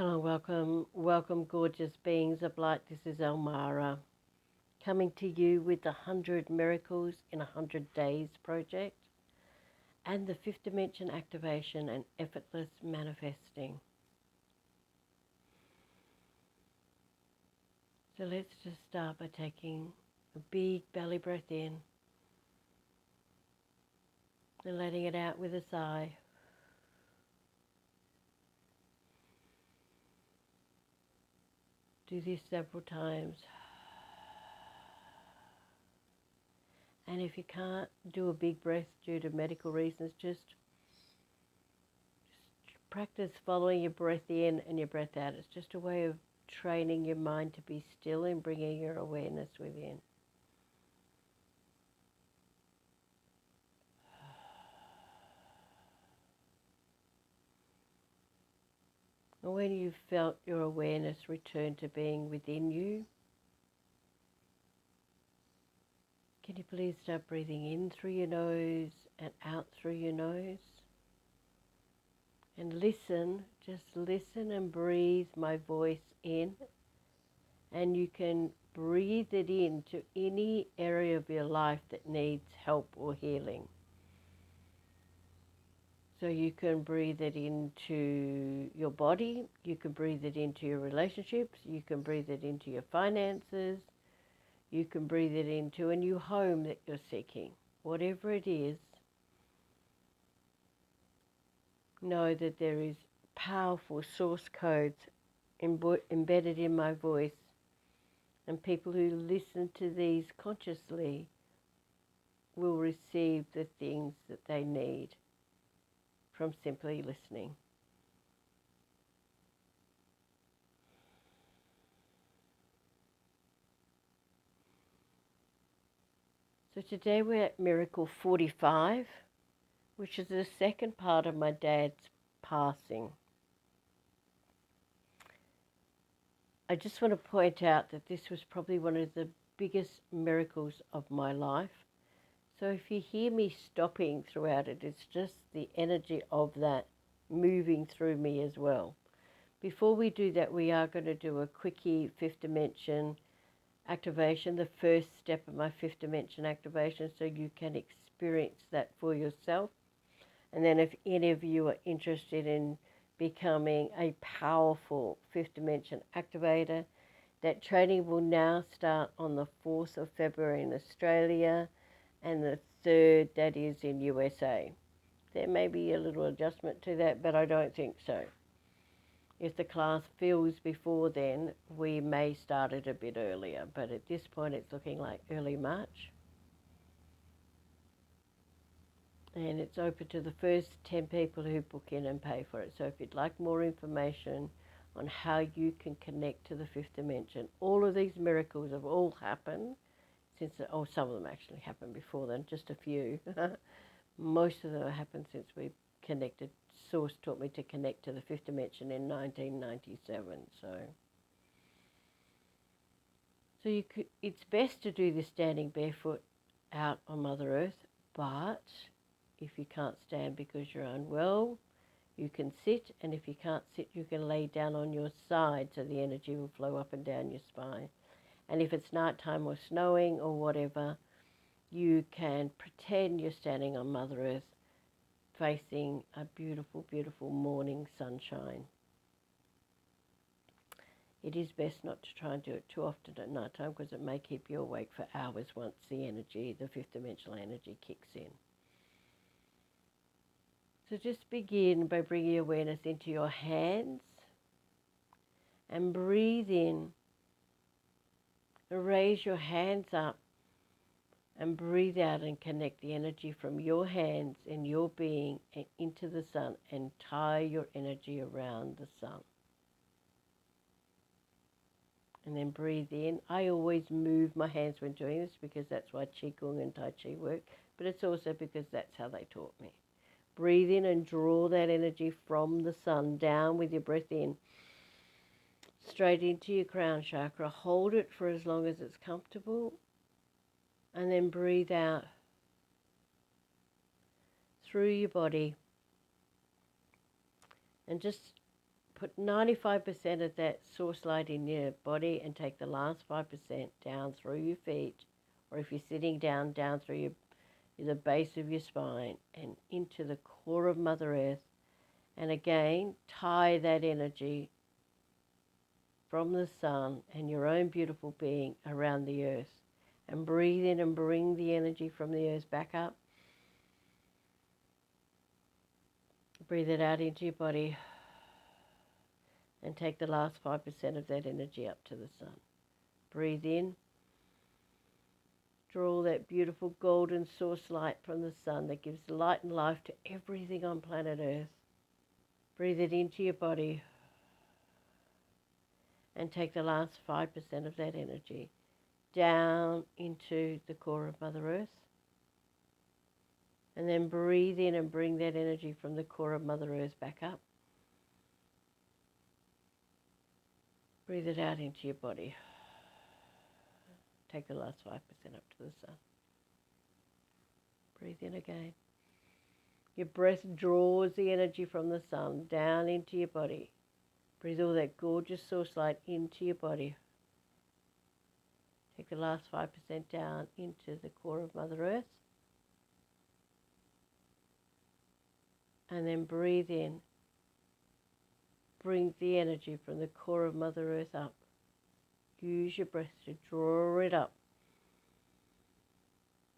Hello, welcome, gorgeous beings of light. This is Elmara coming to you with the 100 Miracles in 100 Days project and the fifth dimension activation and effortless manifesting. So let's just start by taking a big belly breath in and letting it out with a sigh. Do this several times. And if you can't do a big breath due to medical reasons, just practice following your breath in and your breath out. It's just a way of training your mind to be still and bringing your awareness within. And when you've felt your awareness return to being within you, can you please start breathing in through your nose and out through your nose? And listen, just listen and breathe my voice in. And you can breathe it into any area of your life that needs help or healing. So you can breathe it into your body, you can breathe it into your relationships, you can breathe it into your finances, you can breathe it into a new home that you're seeking. Whatever it is, know that there is powerful source codes embedded in my voice, and people who listen to these consciously will receive the things that they need from simply listening. So today we're at Miracle 45, which is the second part of my dad's passing. I just want to point out that this was probably one of the biggest miracles of my life. So if you hear me stopping throughout it, it's just the energy of that moving through me as well. Before we do that, we are going to do a quickie fifth dimension activation, the first step of my fifth dimension activation, so you can experience that for yourself. And then if any of you are interested in becoming a powerful fifth dimension activator, that training will now start on the 4th of February in Australia and the 3rd, that is in USA. There may be a little adjustment to that, but I don't think so. If the class fills before then, we may start it a bit earlier, but at this point it's looking like early March. And it's open to the first 10 people who book in and pay for it. So if you'd like more information on how you can connect to the fifth dimension, all of these miracles have all happened since, some of them actually happened before then, just a few. Most of them have happened since we connected. Source taught me to connect to the fifth dimension in 1997. So it's best to do this standing barefoot out on Mother Earth, but if you can't stand because you're unwell, you can sit, and if you can't sit, you can lay down on your side so the energy will flow up and down your spine. And if it's nighttime or snowing or whatever, you can pretend you're standing on Mother Earth facing a beautiful, beautiful morning sunshine. It is best not to try and do it too often at night time because it may keep you awake for hours once the energy, the fifth dimensional energy, kicks in. So just begin by bringing awareness into your hands and breathe in. Raise your hands up and breathe out and connect the energy from your hands and your being and into the sun, and tie your energy around the sun. And then breathe in. I always move my hands when doing this because that's why Qigong and Tai Chi work, but it's also because that's how they taught me. Breathe in and draw that energy from the sun down with your breath in, straight into your crown chakra. Hold it for as long as it's comfortable, and then breathe out through your body, and just put 95% of that source light in your body and take the last 5% down through your feet, or if you're sitting down, down through the base of your spine and into the core of Mother Earth. And again, tie that energy from the sun and your own beautiful being around the earth. And breathe in and bring the energy from the earth back up. Breathe it out into your body. And take the last 5% of that energy up to the sun. Breathe in. Draw that beautiful golden source light from the sun that gives light and life to everything on planet Earth. Breathe it into your body. And take the last 5% of that energy down into the core of Mother Earth. And then breathe in and bring that energy from the core of Mother Earth back up. Breathe it out into your body. Take the last 5% up to the sun. Breathe in again. Your breath draws the energy from the sun down into your body. Breathe all that gorgeous source light into your body. Take the last 5% down into the core of Mother Earth. And then breathe in. Bring the energy from the core of Mother Earth up. Use your breath to draw it up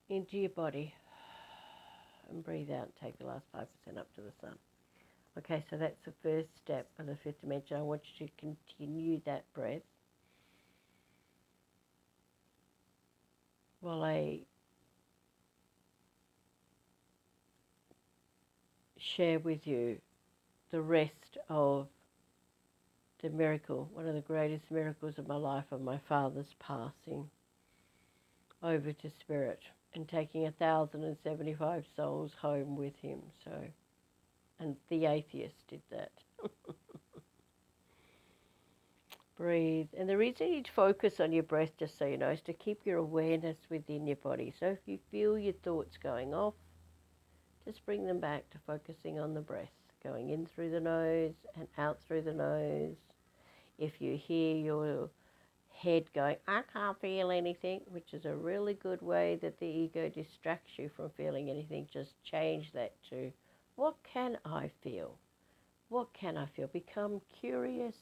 into your body. And breathe out and take the last 5% up to the sun. Okay, so that's the first step of the fifth dimension. I want you to continue that breath while I share with you the rest of the miracle, one of the greatest miracles of my life, of my father's passing over to spirit and taking 1,075 souls home with him. So, and the atheist did that. Breathe. And the reason you focus on your breath, just so you know, is to keep your awareness within your body. So if you feel your thoughts going off, just bring them back to focusing on the breath, going in through the nose and out through the nose. If you hear your head going, I can't feel anything, which is a really good way that the ego distracts you from feeling anything, just change that to, what can I feel? What can I feel? Become curious.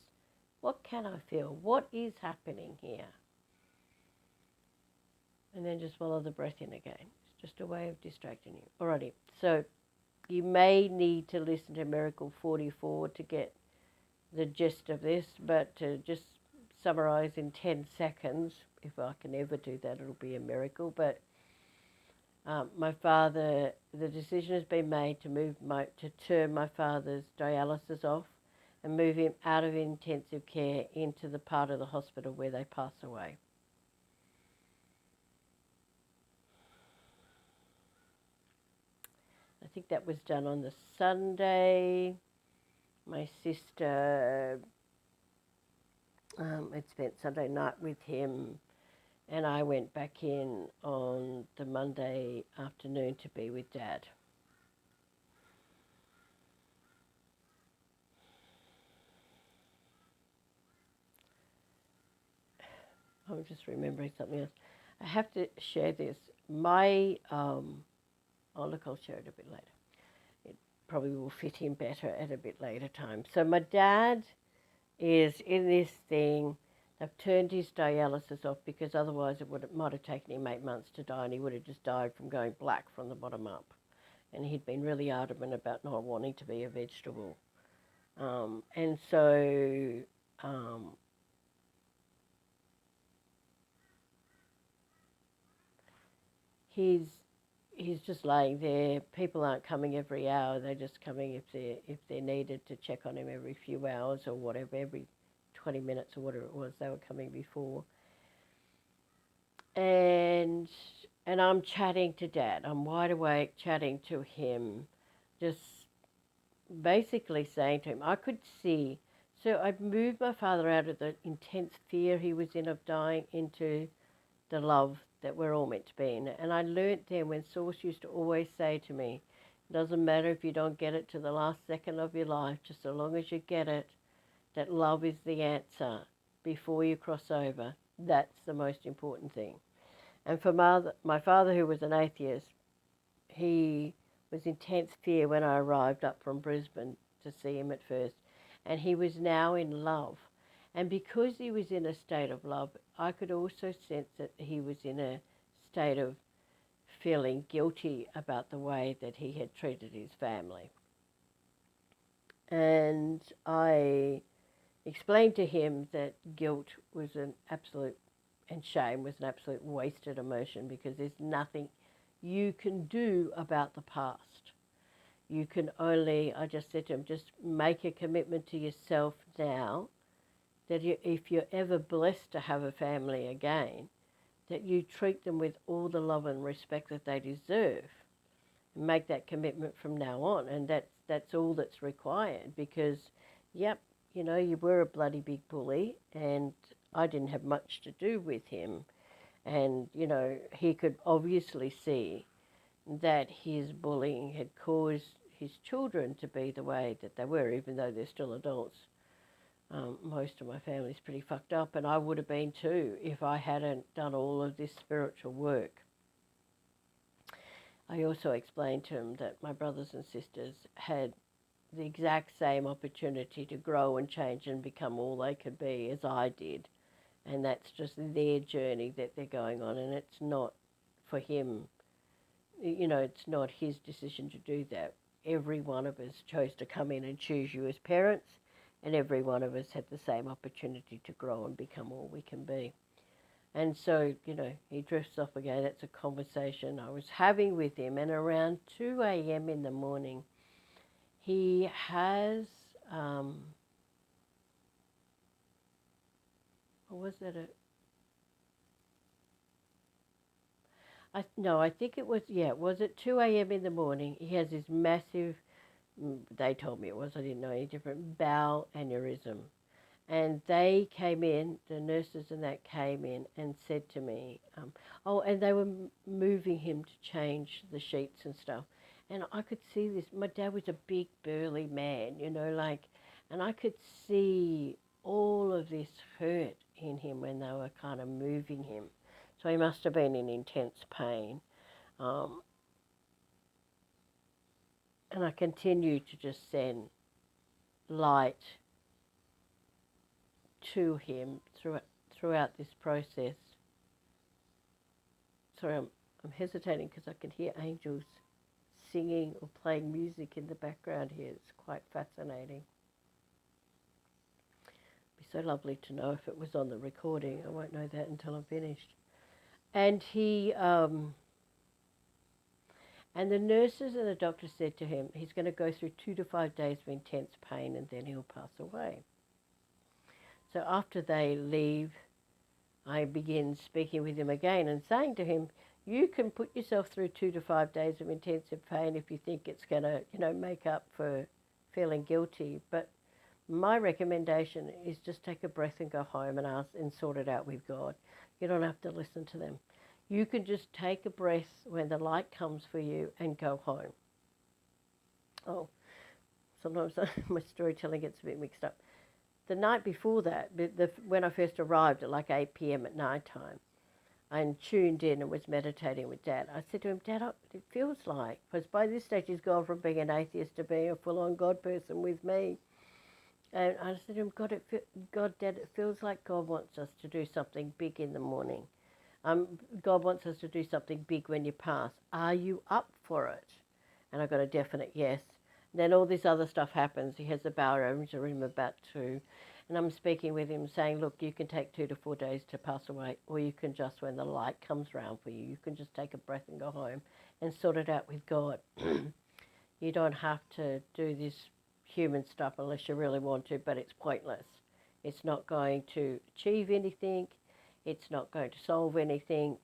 What can I feel? What is happening here? And then just follow the breath in again. It's just a way of distracting you. Alrighty, so you may need to listen to Miracle 44 to get the gist of this, but to just summarize in 10 seconds, if I can ever do that, it'll be a miracle. But my father, the decision has been made to turn my father's dialysis off and move him out of intensive care into the part of the hospital where they pass away. I think that was done on the Sunday. My sister had spent Sunday night with him, and I went back in on the Monday afternoon to be with Dad. I'm just remembering something else. I have to share this. I'll share it a bit later. It probably will fit in better at a bit later time. So my dad is in this thing. They've turned his dialysis off because otherwise it might have taken him 8 months to die, and he would have just died from going black from the bottom up. And he'd been really adamant about not wanting to be a vegetable. And so he's just laying there. People aren't coming every hour. They're just coming if they're needed to check on him every few hours or whatever, every 20 minutes or whatever it was. They were coming before. And I'm chatting to Dad. I'm wide awake, chatting to him, just basically saying to him, I could see. So I'd moved my father out of the intense fear he was in of dying into the love that we're all meant to be in. And I learnt then when Source used to always say to me, it doesn't matter if you don't get it to the last second of your life, just so long as you get it, that love is the answer before you cross over. That's the most important thing. And for my father, who was an atheist, he was in intense fear when I arrived up from Brisbane to see him at first. And he was now in love. And because he was in a state of love, I could also sense that he was in a state of feeling guilty about the way that he had treated his family. And I explained to him that guilt was an absolute, and shame was an absolute wasted emotion, because there's nothing you can do about the past. You can only, I just said to him, just make a commitment to yourself now that if you're ever blessed to have a family again, that you treat them with all the love and respect that they deserve. And make that commitment from now on. And that's all that's required, because, yep, you know, you were a bloody big bully, and I didn't have much to do with him. And, you know, he could obviously see that his bullying had caused his children to be the way that they were, even though they're still adults. Most of my family's pretty fucked up, and I would have been too if I hadn't done all of this spiritual work. I also explained to him that my brothers and sisters had the exact same opportunity to grow and change and become all they could be as I did. And that's just their journey that they're going on, and it's not for him, you know, it's not his decision to do that. Every one of us chose to come in and choose you as parents, and every one of us had the same opportunity to grow and become all we can be. And so, you know, he drifts off again. That's a conversation I was having with him, and around 2 a.m. in the morning, he has, what was it? No, I think it was, yeah, it was at 2 a.m. in the morning. He has this massive, they told me it was, I didn't know any different, bowel aneurysm. And they came in, the nurses and that came in and said to me, and they were moving him to change the sheets and stuff. And I could see this, my dad was a big burly man, you know, like, and I could see all of this hurt in him when they were kind of moving him. So he must have been in intense pain. And I continued to just send light to him throughout this process. Sorry, I'm hesitating because I can hear angels singing or playing music in the background here. It's quite fascinating. It'd be so lovely to know if it was on the recording. I won't know that until I'm finished. And and the nurses and the doctor said to him, he's going to go through 2 to 5 days of intense pain and then he'll pass away. So after they leave, I begin speaking with him again and saying to him, you can put yourself through 2 to 5 days of intensive pain if you think it's going to, you know, make up for feeling guilty. But my recommendation is just take a breath and go home and ask and sort it out with God. You don't have to listen to them. You can just take a breath when the light comes for you and go home. Oh, sometimes my storytelling gets a bit mixed up. The night before that, when I first arrived at like 8 p.m. at night time, I tuned in and was meditating with Dad. I said to him, Dad, it feels like, because by this stage he's gone from being an atheist to being a full-on God person with me. And I said to him, God, Dad, it feels like God wants us to do something big in the morning. God wants us to do something big when you pass. Are you up for it? And I got a definite yes. And then all this other stuff happens. He has a bowel aneurysm about 2. And I'm speaking with him saying, look, you can take 2 to 4 days to pass away, or you can just, when the light comes round for you, you can just take a breath and go home and sort it out with God. You don't have to do this human stuff unless you really want to, but it's pointless. It's not going to achieve anything. It's not going to solve anything.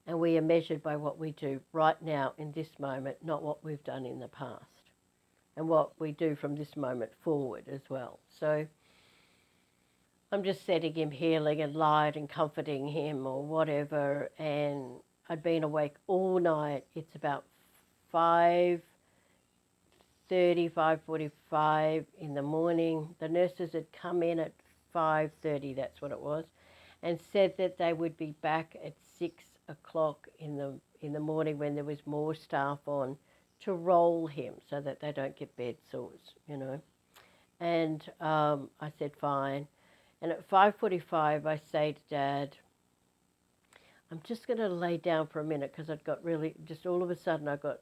And we are measured by what we do right now in this moment, not what we've done in the past. And what we do from this moment forward as well. So I'm just setting him healing and light and comforting him or whatever. And I'd been awake all night. It's about 5:30 5:30, 5:45 in the morning. The nurses had come in at 5:30, that's what it was, and said that they would be back at 6 o'clock in the morning when there was more staff on to roll him so that they don't get bed sores, you know. And I said, fine. And at 5:45, I say to Dad, I'm just going to lay down for a minute because I'd got really, just all of a sudden I got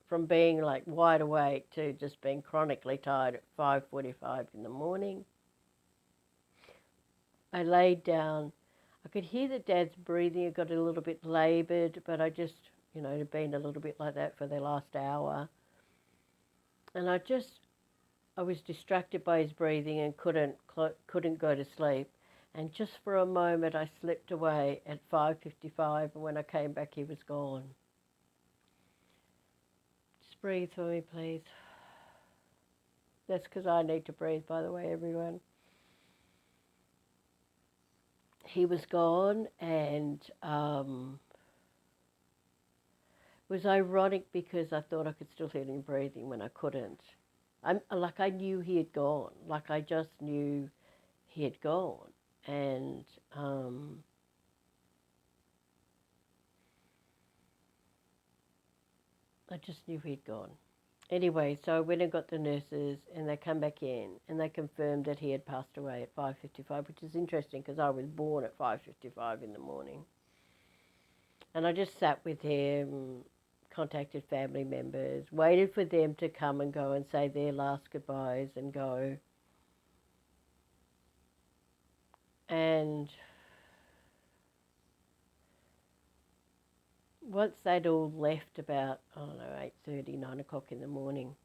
from being like wide awake to just being chronically tired at 5:45 in the morning. I laid down. I could hear that Dad's breathing had got a little bit laboured, but I just, you know, it had been a little bit like that for the last hour. And I was distracted by his breathing and couldn't go to sleep. And just for a moment, I slipped away at 5:55, and when I came back, he was gone. Just breathe for me, please. That's because I need to breathe, by the way, everyone. He was gone, and it was ironic because I thought I could still hear him breathing when I couldn't. I knew he had gone. Like I just knew he had gone. And I just knew he'd gone. Anyway, so I went and got the nurses, and they come back in, and they confirmed that he had passed away at 5:55, which is interesting because I was born at 5:55 in the morning. And I just sat with him, contacted family members, waited for them to come and go and say their last goodbyes and go. And once they'd all left about, I don't know, 8:30, 9 o'clock in the morning.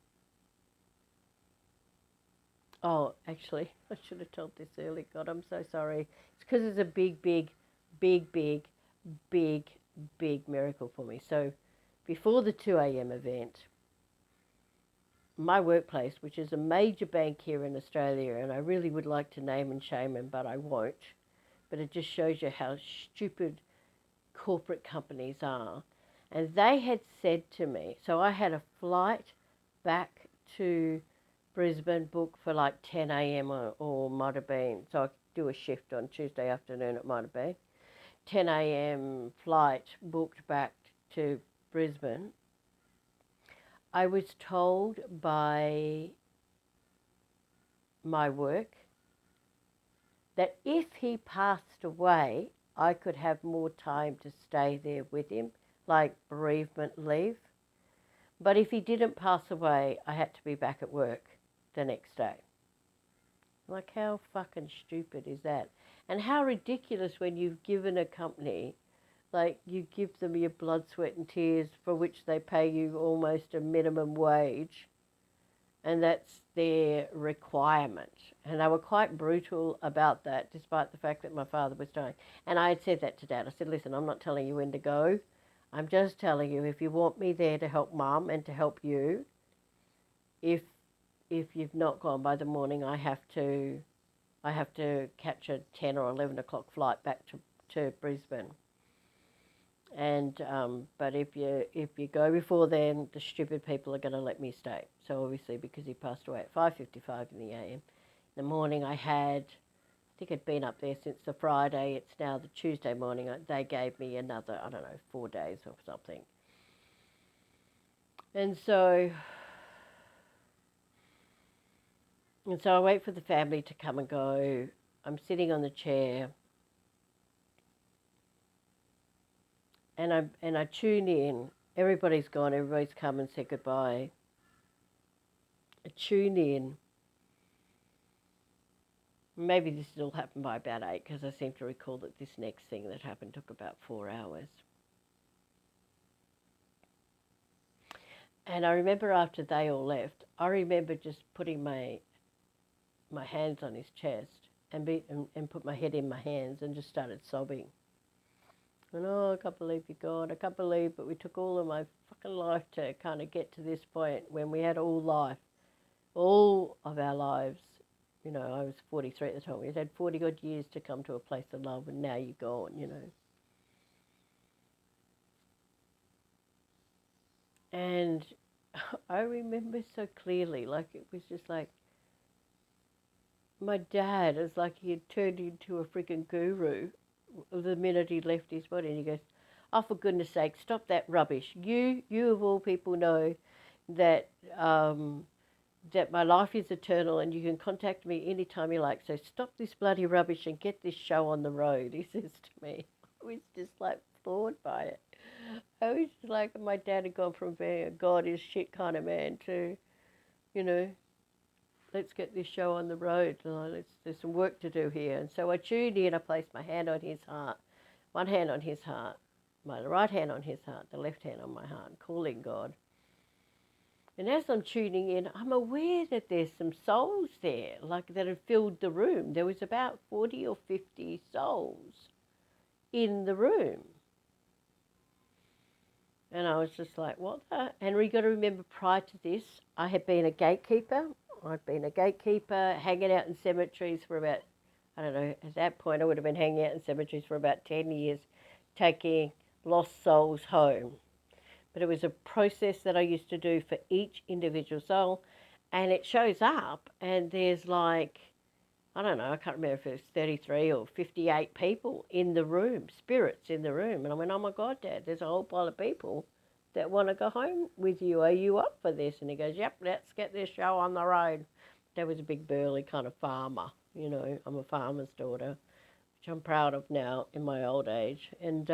Oh, actually, I should have told this early. God, I'm so sorry. It's because it's a big miracle for me. So before the 2 a.m. event, my workplace, which is a major bank here in Australia, and I really would like to name and shame them, but I won't. But it just shows you how stupid corporate companies are. And they had said to me, so I had a flight back to Brisbane booked for like 10 a.m. or might have been, so I could do a shift on Tuesday afternoon, it might have been. 10 a.m. flight booked back to Brisbane. I was told by my work that if he passed away, I could have more time to stay there with him, like bereavement leave. But if he didn't pass away, I had to be back at work the next day. Like, how fucking stupid is that? And how ridiculous when you've given a company, like, you give them your blood, sweat and tears for which they pay you almost a minimum wage, and that's their requirement. And they were quite brutal about that, despite the fact that my father was dying. And I had said that to Dad. I said, listen, I'm not telling you when to go. I'm just telling you, if you want me there to help Mum and to help you, if you've not gone by the morning, I have to catch a 10 or 11 o'clock flight back to Brisbane. And but if you go before then, the stupid people are going to let me stay. So obviously, because he passed away at 5:55 in the a.m. In the morning, I think I'd been up there since the Friday. It's now the Tuesday morning. They gave me another, I don't know, 4 days or something. And so I wait for the family to come and go. I'm sitting on the chair. And I tune in. Everybody's gone. Everybody's come and said goodbye. I tune in. Maybe this will happen by about 8, because I seem to recall that this next thing that happened took about 4 hours. And I remember after they all left, I remember just putting my hands on his chest and put my head in my hands and just started sobbing. And I can't believe you're gone. I can't believe, but we took all of my fucking life to kind of get to this point when we had all of our lives. You know, I was 43 at the time. We had 40 odd years to come to a place of love, and now you're gone, you know. And I remember so clearly, like it was just like my dad is like he had turned into a freaking guru the minute he left his body, and he goes, "Oh, for goodness sake, stop that rubbish! You of all people know that that my life is eternal, and you can contact me anytime you like. So stop this bloody rubbish and get this show on the road." He says to me. I was just like floored by it. I was just like, my dad had gone from being a God is shit kind of man to, you know, let's get this show on the road. There's some work to do here. And so I tuned in. I placed my hand on his heart, one hand on his heart, my right hand on his heart, the left hand on my heart, calling God. And as I'm tuning in, I'm aware that there's some souls there, like that had filled the room. There was about 40 or 50 souls in the room. And I was just like, what the? And we got to remember, prior to this, I had been a gatekeeper. I'd been a gatekeeper, hanging out in cemeteries for about, I don't know, at that point I would have been hanging out in cemeteries for about 10 years, taking lost souls home. But it was a process that I used to do for each individual soul. And it shows up, and there's like, I don't know, I can't remember if it was 33 or 58 people in the room, spirits in the room. And I went, oh my God, Dad, there's a whole pile of people that want to go home with you. Are you up for this? And he goes, yep, let's get this show on the road. Dad was a big burly kind of farmer, you know. I'm a farmer's daughter, which I'm proud of now in my old age. And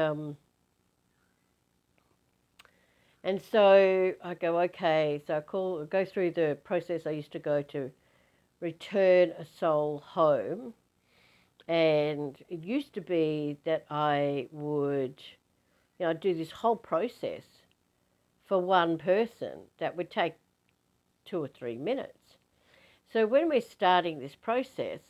so I go, okay, so I go through the process I used to go to return a soul home. And it used to be that I would, do this whole process for one person that would take 2 or 3 minutes. So when we're starting this process,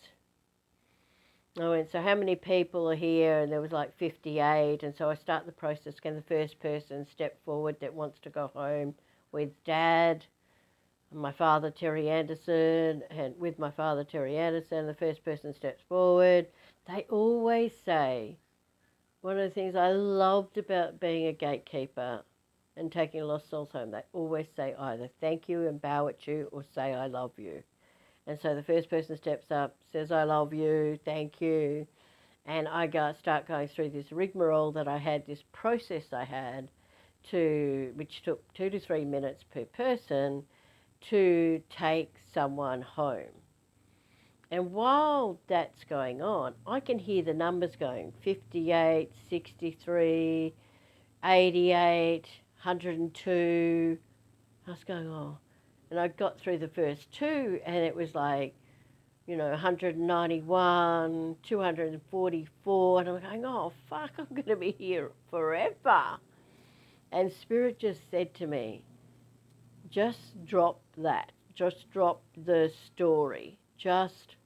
I went, so how many people are here? And there was like 58. And so I start the process. Can the first person step forward that wants to go home with Dad? My father, Terry Anderson, and with my father, Terry Anderson, the first person steps forward. They always say, one of the things I loved about being a gatekeeper and taking lost souls home, they always say either thank you and bow at you or say I love you. And so the first person steps up, says I love you, thank you, and I start going through this rigmarole that I had, this process I had, which took 2 to 3 minutes per person, to take someone home. And while that's going on, I can hear the numbers going 58, 63, 88, 102. I was going, oh. And I got through the first two, and it was like, 191, 244. And I'm going, oh, fuck, I'm going to be here forever. And Spirit just said to me, just drop that. Just drop the story. Just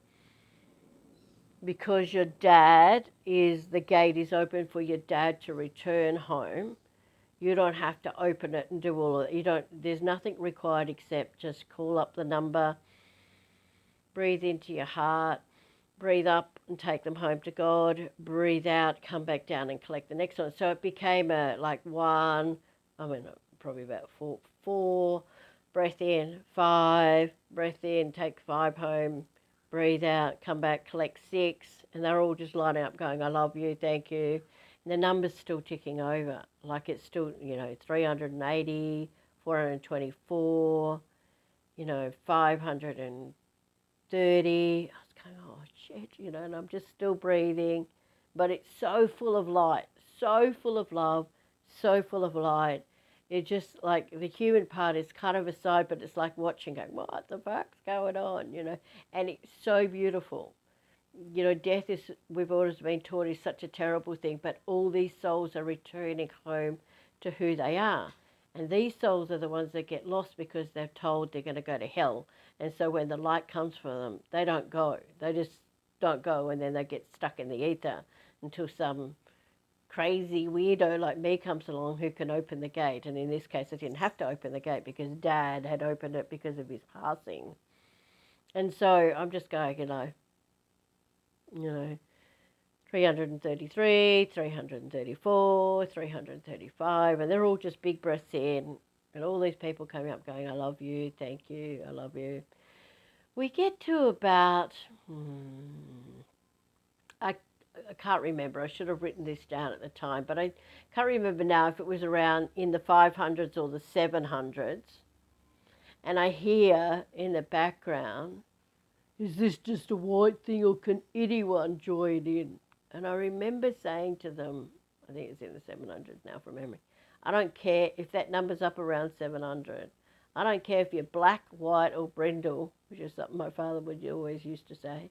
because your dad the gate is open for your dad to return home, you don't have to open it and do all of it. There's nothing required except just call up the number, breathe into your heart, breathe up and take them home to God, breathe out, come back down and collect the next one. So it became probably about four, breath in, 5, breath in, take 5 home, breathe out, come back, collect 6, and they're all just lining up going, I love you, thank you. And the number's still ticking over, like it's still, 380, 424, 530. I was going, oh shit, and I'm just still breathing. But it's so full of light, so full of love, so full of light. It's just like the human part is kind of aside, but it's like watching, going, what the fuck's going on, And it's so beautiful. Death is, we've always been taught, is such a terrible thing, but all these souls are returning home to who they are. And these souls are the ones that get lost because they're told they're going to go to hell. And so when the light comes for them, they don't go. They just don't go, and then they get stuck in the ether until some crazy weirdo like me comes along who can open the gate. And in this case, I didn't have to open the gate because Dad had opened it because of his passing. And so I'm just going, 333, 334, 335, and they're all just big breaths in, And all these people coming up going, I love you, thank you, I love you. We get to about, I can't remember. I should have written this down at the time, but I can't remember now if it was around in the 500s or the 700s. And I hear in the background, is this just a white thing or can anyone join in? And I remember saying to them, I think it's in the 700s now from memory, I don't care if that number's up around 700. I don't care if you're black, white or brindle, which is something my father would always used to say.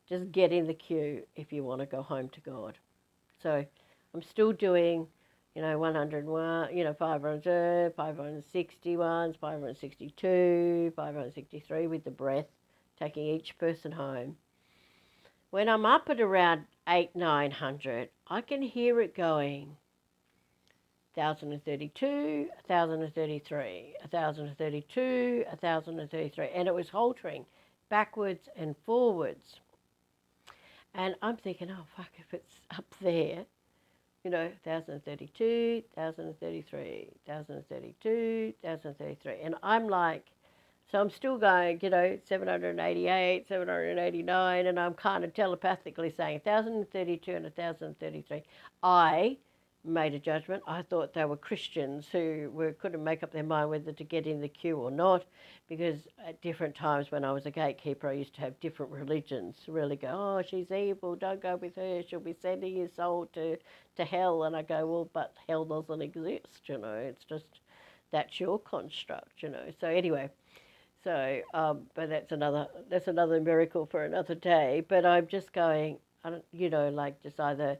Just get in the queue if you want to go home to God. So I'm still doing, 101, 500, 561, 562, 563 with the breath, taking each person home. When I'm up at around 900, I can hear it going 1,032, 1,033, 1,032, 1,033, and it was halting backwards and forwards. And I'm thinking, oh, fuck, if it's up there, 1,032, 1,033, 1,032, 1,033. And I'm like, so I'm still going, 788, 789, and I'm kind of telepathically saying 1,032 and 1,033. I made a judgment. I thought they were Christians who couldn't make up their mind whether to get in the queue or not, because at different times when I was a gatekeeper, I used to have different religions really go, oh, she's evil, don't go with her, she'll be sending your soul to hell. And I go, well, but hell doesn't exist, it's just, that's your construct, So anyway, but that's another miracle for another day. But I'm just going, just either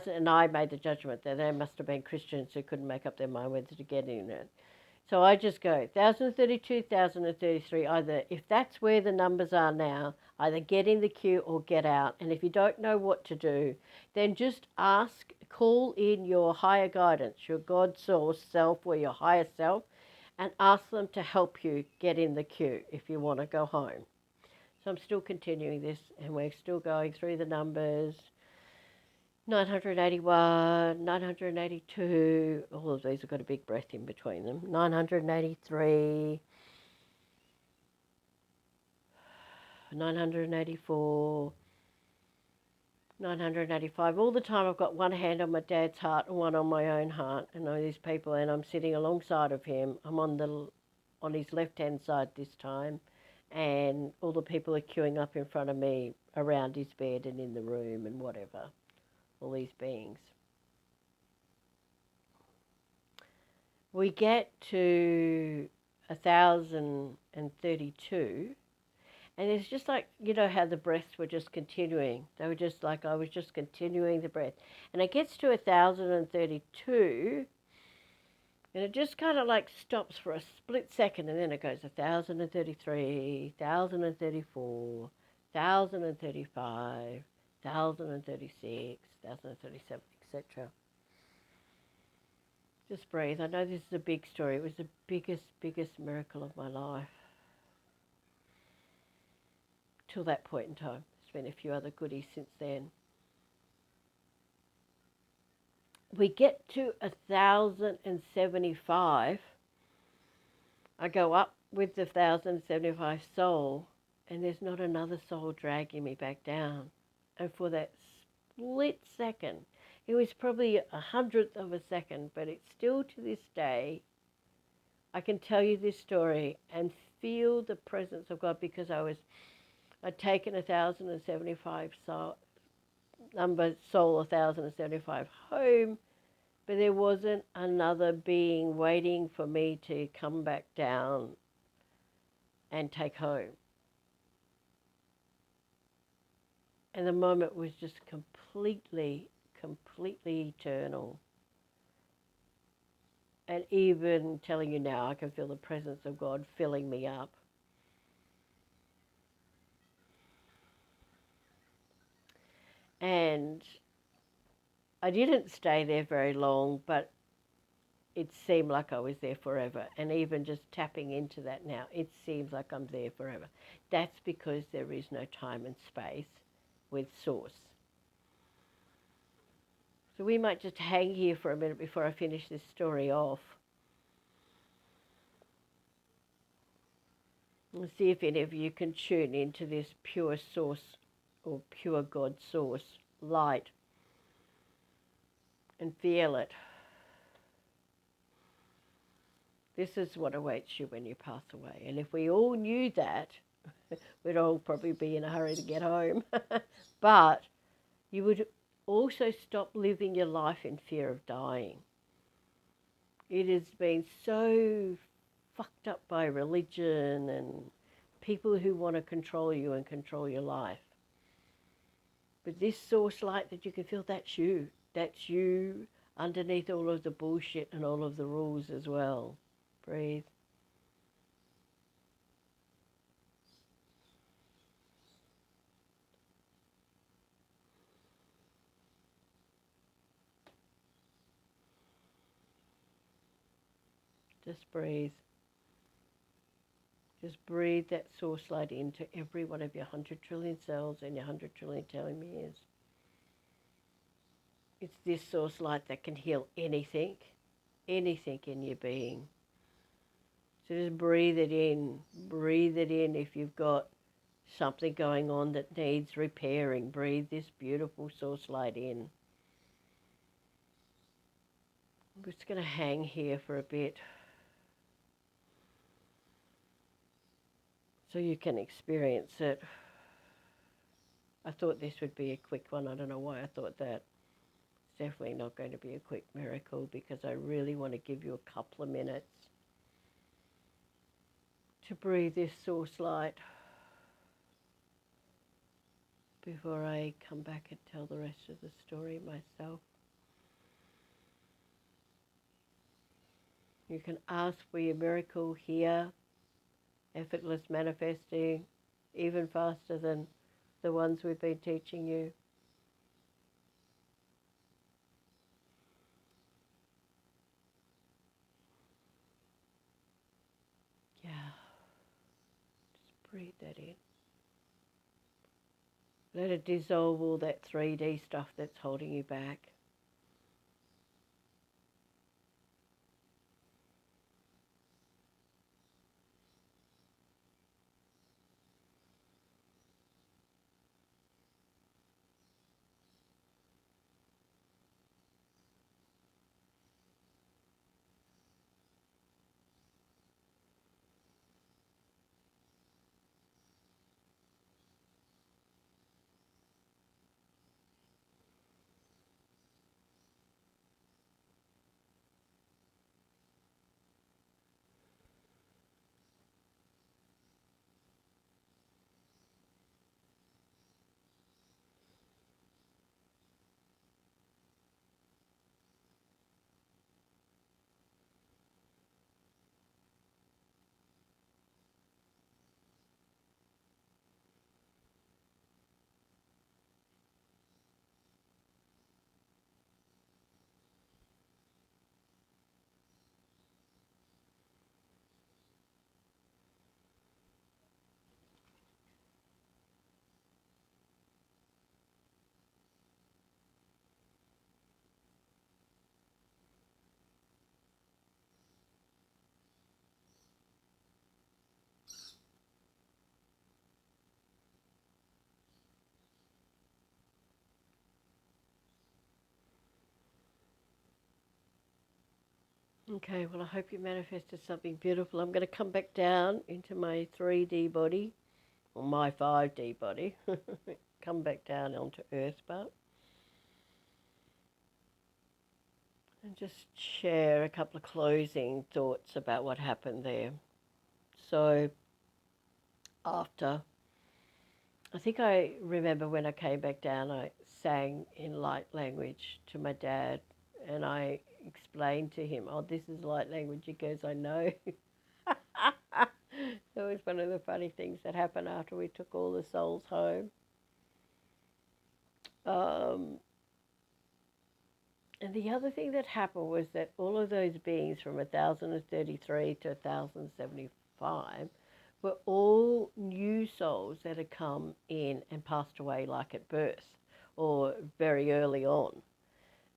and I made the judgment that there must have been Christians who couldn't make up their mind whether to get in it. So I just go 1,032, 1,033. Either if that's where the numbers are now, either get in the queue or get out. And if you don't know what to do, then just call in your higher guidance, your God source self or your higher self, and ask them to help you get in the queue if you want to go home. So I'm still continuing this, and we're still going through the numbers. 981, 982, all of these have got a big breath in between them. 983, 984, 985. All the time I've got one hand on my dad's heart and one on my own heart, and all these people, and I'm sitting alongside of him. I'm on his left-hand side this time, and all the people are queuing up in front of me around his bed and in the room and whatever. All these beings. We get to 1,032, and it's just like, how the breaths were just continuing. They were just like, I was just continuing the breath. And it gets to 1,032, and it just kind of like stops for a split second, and then it goes 1,033, 1,034, 1,035, 1,036, 1,037, etc. Just breathe. I know this is a big story. It was the biggest miracle of my life. Till that point in time. There's been a few other goodies since then. We get to 1,075. I go up with the 1,075 soul, and there's not another soul dragging me back down. And for that split second, it was probably 100th of a second, but it's still to this day, I can tell you this story and feel the presence of God, because I'd taken 1,075 soul, 1,075 home, but there wasn't another being waiting for me to come back down and take home. And the moment was just completely eternal. And even telling you now, I can feel the presence of God filling me up. And I didn't stay there very long, but it seemed like I was there forever. And even just tapping into that now, it seems like I'm there forever. That's because there is no time and space with Source. So we might just hang here for a minute before I finish this story off. And see if any of you can tune into this pure source or pure God source light and feel it. This is what awaits you when you pass away. And if we all knew that, we'd all probably be in a hurry to get home. But you would also stop living your life in fear of dying. It has been so fucked up by religion and people who want to control you and control your life. But this source light that you can feel, that's you. That's you underneath all of the bullshit and all of the rules as well. Breathe. Just breathe. Just breathe that source light into every one of your 100 trillion cells and your 100 trillion telomeres. It's this source light that can heal anything in your being. So just breathe it in. Breathe it in if you've got something going on that needs repairing. Breathe this beautiful source light in. I'm just going to hang here for a bit so you can experience it. I thought this would be a quick one. I don't know why I thought that. It's definitely not going to be a quick miracle because I really want to give you a couple of minutes to breathe this source light before I come back and tell the rest of the story myself. You can ask for your miracle here, effortless manifesting, even faster than the ones we've been teaching you. Yeah, just breathe that in. Let it dissolve all that 3D stuff that's holding you back. Okay, well, I hope you manifested something beautiful. I'm going to come back down into my 3D body, or my 5D body. Come back down onto Earth, but and just share a couple of closing thoughts about what happened there. So, after, I think I remember when I came back down, I sang in light language to my dad, and I explained to him, oh, this is light language. He goes, I know. That was one of the funny things that happened after we took all the souls home. And the other thing that happened was that all of those beings from 1033 to 1075 were all new souls that had come in and passed away like at birth or very early on.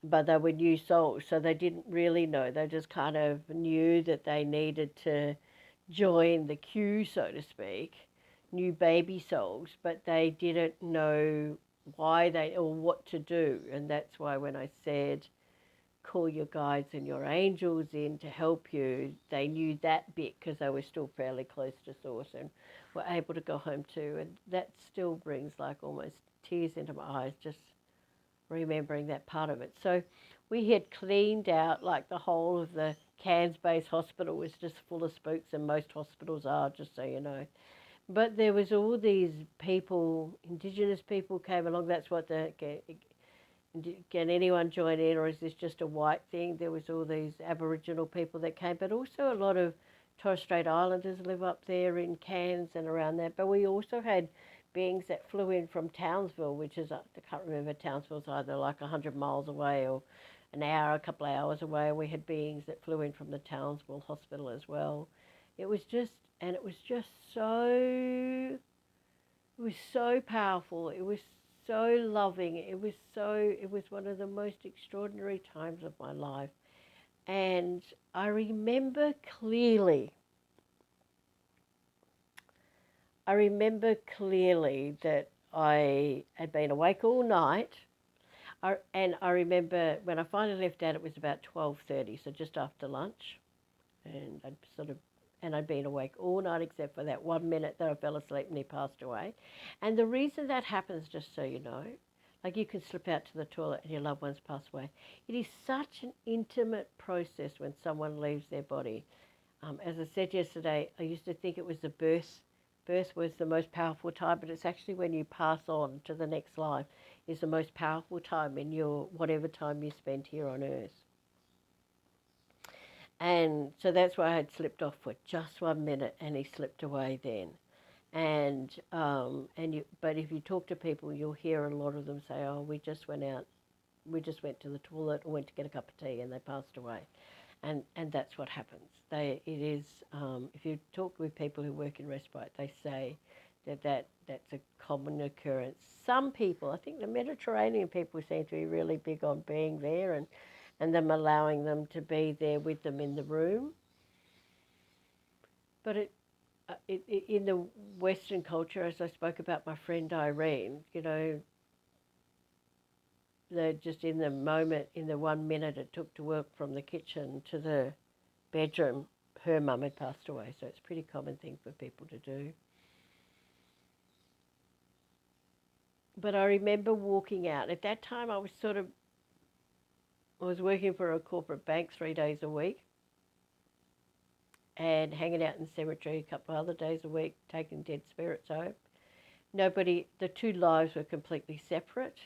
But they were new souls, so they didn't really know. They just kind of knew that they needed to join the queue, so to speak, new baby souls, but they didn't know why they or what to do. And that's why when I said call your guides and your angels in to help you, they knew that bit because they were still fairly close to source and were able to go home too. And that still brings like almost tears into my eyes just remembering that part of it. So we had cleaned out like the whole of the Cairns Base Hospital was just full of spooks, and most hospitals are, just so you know. But there was all these people, Indigenous people came along. That's what can anyone join in, or is this just a white thing? There was all these Aboriginal people that came, but also a lot of Torres Strait Islanders live up there in Cairns and around that. But we also had beings that flew in from Townsville, which is, I can't remember, Townsville's either like 100 miles away or an hour, a couple of hours away. We had beings that flew in from the Townsville Hospital as well. It was just, and it was just so, it was so powerful. It was so loving. It was one of the most extraordinary times of my life. And I remember clearly, that I had been awake all night. And I remember when I finally left out, it was about 12:30, so just after lunch. And I'd been awake all night except for that 1 minute that I fell asleep and he passed away. And the reason that happens, just so you know, like you can slip out to the toilet and your loved ones pass away. It is such an intimate process when someone leaves their body. As I said yesterday, I used to think it was the birth. Birth was the most powerful time, but it's actually when you pass on to the next life is the most powerful time in your whatever time you spend here on earth. And so that's why I had slipped off for just 1 minute, and he slipped away then. But if you talk to people, you'll hear a lot of them say, "Oh, we just went to the toilet or went to get a cup of tea, and they passed away," and that's what happens. If you talk with people who work in respite, they say that's a common occurrence. Some people, I think the Mediterranean people seem to be really big on being there and them allowing them to be there with them in the room. But in the Western culture, as I spoke about my friend Irene, they're just in the moment, in the 1 minute it took to work from the kitchen to the bedroom, her mum had passed away. So it's a pretty common thing for people to do. But I remember walking out. At that time, I was working for a corporate bank 3 days a week and hanging out in the cemetery a couple of other days a week, taking dead spirits home. The two lives were completely separate.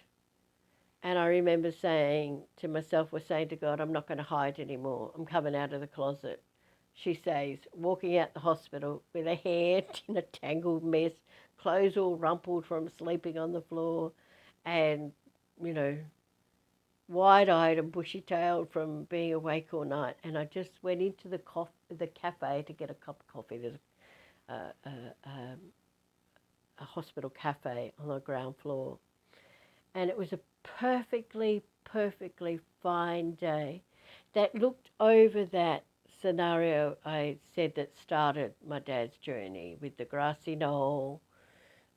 And I remember saying to myself, saying to God, I'm not going to hide anymore. I'm coming out of the closet. She says, walking out the hospital with her hair in a tangled mess, clothes all rumpled from sleeping on the floor, and, wide-eyed and bushy-tailed from being awake all night. And I just went into the cafe to get a cup of coffee. There's a hospital cafe on the ground floor. And it was a perfectly, perfectly fine day that looked over that scenario I said that started my dad's journey with the grassy knoll,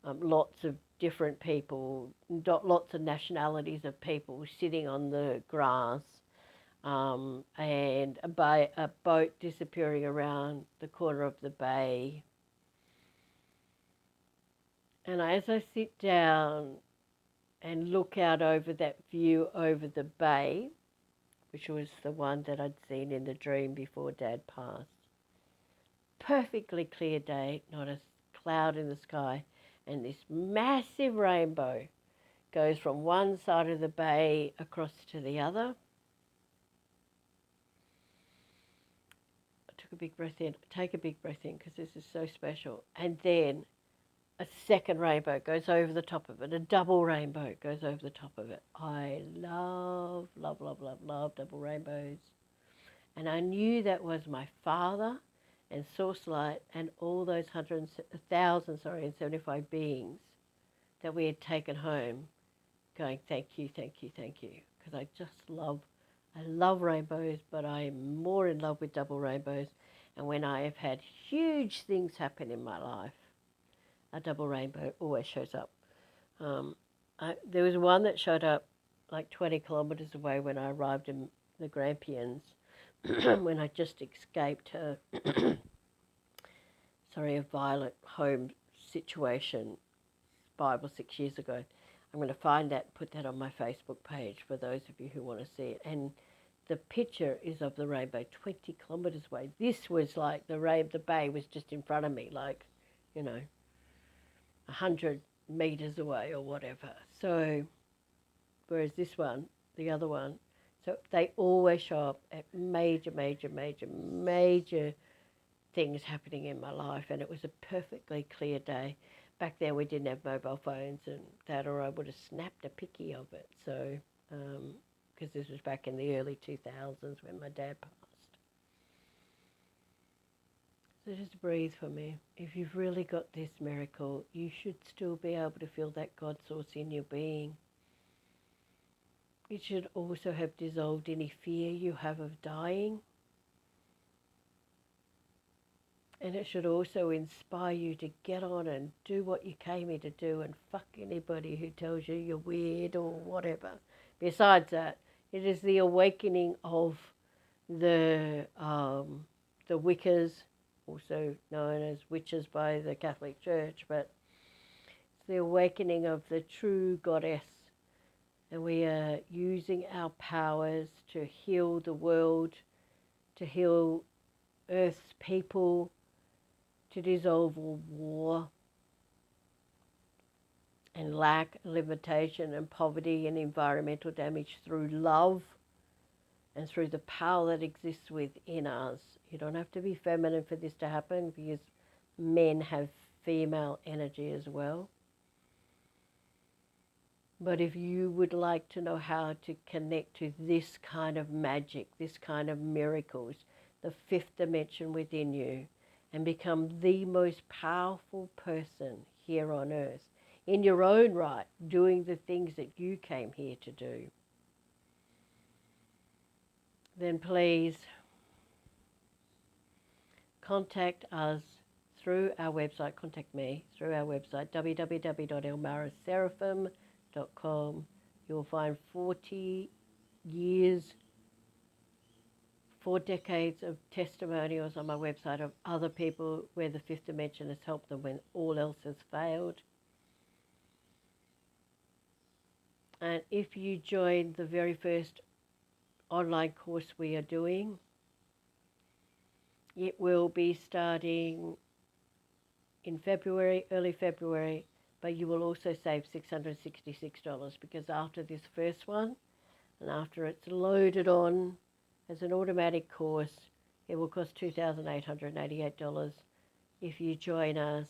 lots of different people, lots of nationalities of people sitting on the grass, and a boat disappearing around the corner of the bay. And as I sit down and look out over that view over the bay, which was the one that I'd seen in the dream before Dad passed. Perfectly clear day, not a cloud in the sky, and this massive rainbow goes from one side of the bay across to the other. I took a big breath in. Take a big breath in because this is so special. And then a second rainbow goes over the top of it. A double rainbow goes over the top of it. I love, love, love, love, love double rainbows. And I knew that was my father and Source Light and all those 1,075 beings that we had taken home going, thank you, thank you, thank you. Because I love rainbows, but I'm more in love with double rainbows. And when I have had huge things happen in my life, a double rainbow always shows up. There was one that showed up like 20 kilometres away when I arrived in the Grampians, when I just escaped a violent home situation 5 or 6 years ago. I'm going to find that and put that on my Facebook page for those of you who want to see it. And the picture is of the rainbow 20 kilometres away. This was like the bay was just in front of me, like, 100 metres away or whatever. So, whereas this one, the other one, so they always show up at major things happening in my life, and it was a perfectly clear day. Back then we didn't have mobile phones and that, or I would have snapped a picky of it. So, because this was back in the early 2000s when my dad passed. So just breathe for me. If you've really got this miracle, you should still be able to feel that God source in your being. It should also have dissolved any fear you have of dying. And it should also inspire you to get on and do what you came here to do and fuck anybody who tells you you're weird or whatever. Besides that, it is the awakening of the Wiccas, also known as witches by the Catholic Church, but it's the awakening of the true goddess. And we are using our powers to heal the world, to heal Earth's people, to dissolve all war and lack, limitation and poverty and environmental damage through love and through the power that exists within us. You don't have to be feminine for this to happen, because men have female energy as well. But if you would like to know how to connect to this kind of magic, this kind of miracles, the fifth dimension within you, and become the most powerful person here on earth, in your own right, doing the things that you came here to do, then please contact us through our website, contact me through our website, www.elmaraseraphim.com. You'll find 40 years, 4 decades of testimonials on my website of other people where the fifth dimension has helped them when all else has failed. And if you join the very first online course we are doing, it will be starting in February, early February, but you will also save $666, because after this first one, and after it's loaded on as an automatic course, it will cost $2,888 if you join us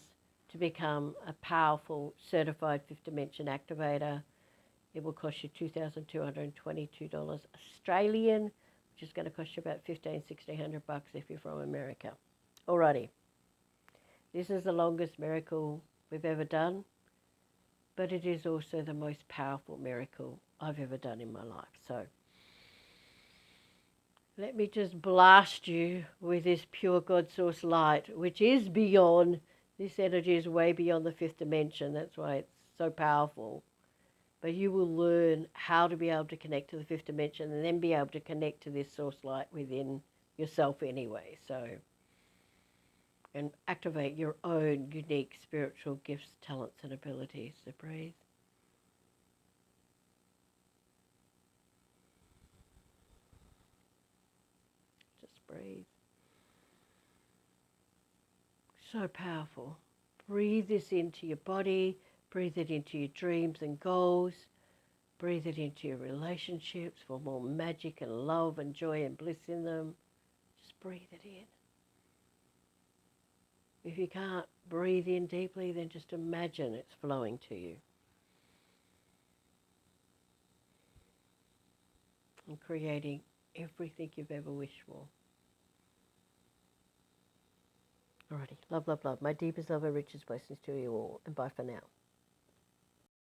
to become a powerful certified fifth dimension activator. It will cost you $2,222 Australian, which is going to cost you about $1,500-1,600 if you're from America. Alrighty. This is the longest miracle we've ever done, but it is also the most powerful miracle I've ever done in my life. So let me just blast you with this pure God source light, which is beyond, this energy is way beyond the fifth dimension. That's why it's so powerful. But you will learn how to be able to connect to the fifth dimension and then be able to connect to this source light within yourself anyway. So, and activate your own unique spiritual gifts, talents and abilities. So breathe. Just breathe. So powerful. Breathe this into your body. Breathe it into your dreams and goals. Breathe it into your relationships for more magic and love and joy and bliss in them. Just breathe it in. If you can't breathe in deeply, then just imagine it's flowing to you. And creating everything you've ever wished for. Alrighty. Love, love, love. My deepest love and richest blessings to you all. And bye for now.